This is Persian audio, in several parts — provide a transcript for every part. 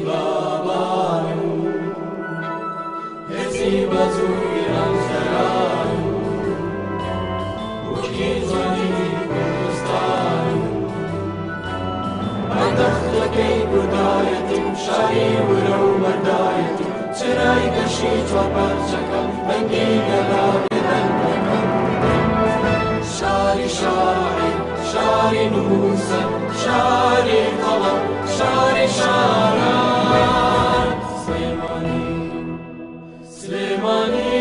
بابان هزي بزوي أنزران وكيزني كردستان أدخلكي بداية شاري ورو مرداية چرای کشی چوار پرچکم بنگی گلاب دندکم شاری شاری شاری نوسم شاری قلم شاری شاران سلیمانی سلیمانی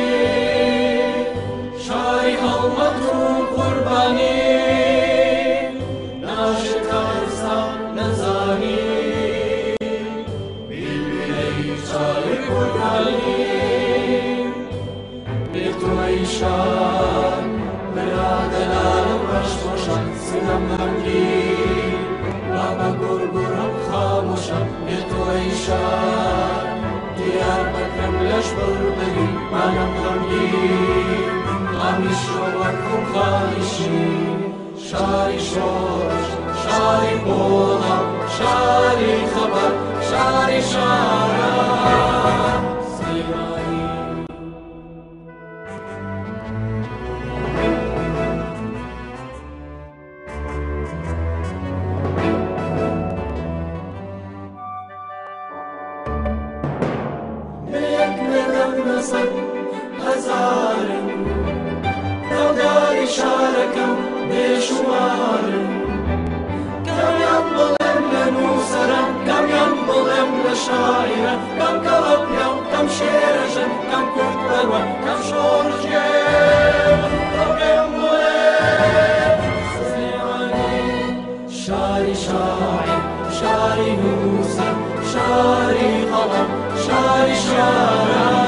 شاری المطلوب قربانی ناشکرسا نزانی شان براد العالم بشمشان سنم هنگی بابا گرگرم خاموشم تو ای شان دیار بکرم لش بردگی منم هنگی همیش رو بکن خانشی شاری شوش شاری بولم شاری خبر شاری شارم سلیمانی هزارن نوداری شارکم بشمارن کم ينظلم لنوسرم کم ينظلم لشاعرم کم كلبيم کم شيرجم کم كرد بلوى کم شورجيم كم ملم سليماني شاري شاعر شاري نوسر شاري قلم شاري شارع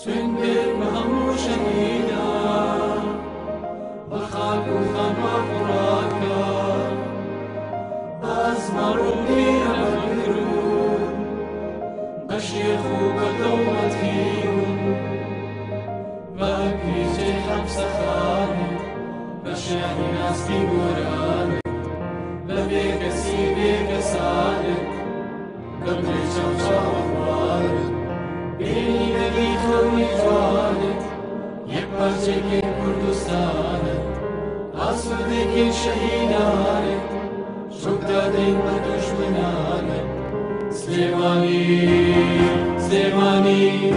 سندر مهمو شهيدا بخاك وخان وفراكا أزمر الدين مكرون بشيخ بدومة فيهم باكي جيحب سخاني بشيحي ناس في قراني ببيك سيبيك سالك قبل شمشا وفوالك بینی دلی خوی جوانت یک پرچه که کردستانت آسوده که شهیدانت شک دادین به دشمنانت سلیمانی سلیمانی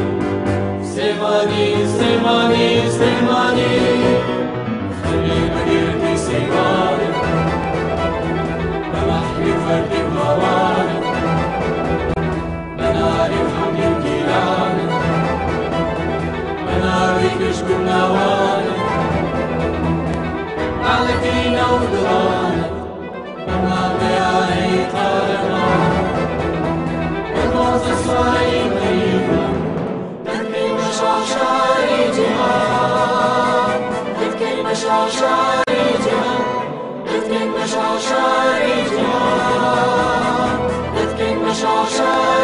سلیمانی سلیمانی سلیمانی خلی بگیردی سیوانت بمحلی فردی بوانت بناری وحمد الجيلان بناري كشكم نوانا على فينا ودرانا بما بياني قارنا الموت الصايم مريما تذكي مشاشاري جهان تذكي مشاشاري جهان تذكي مشاشاري جهان تذكي مشاشاري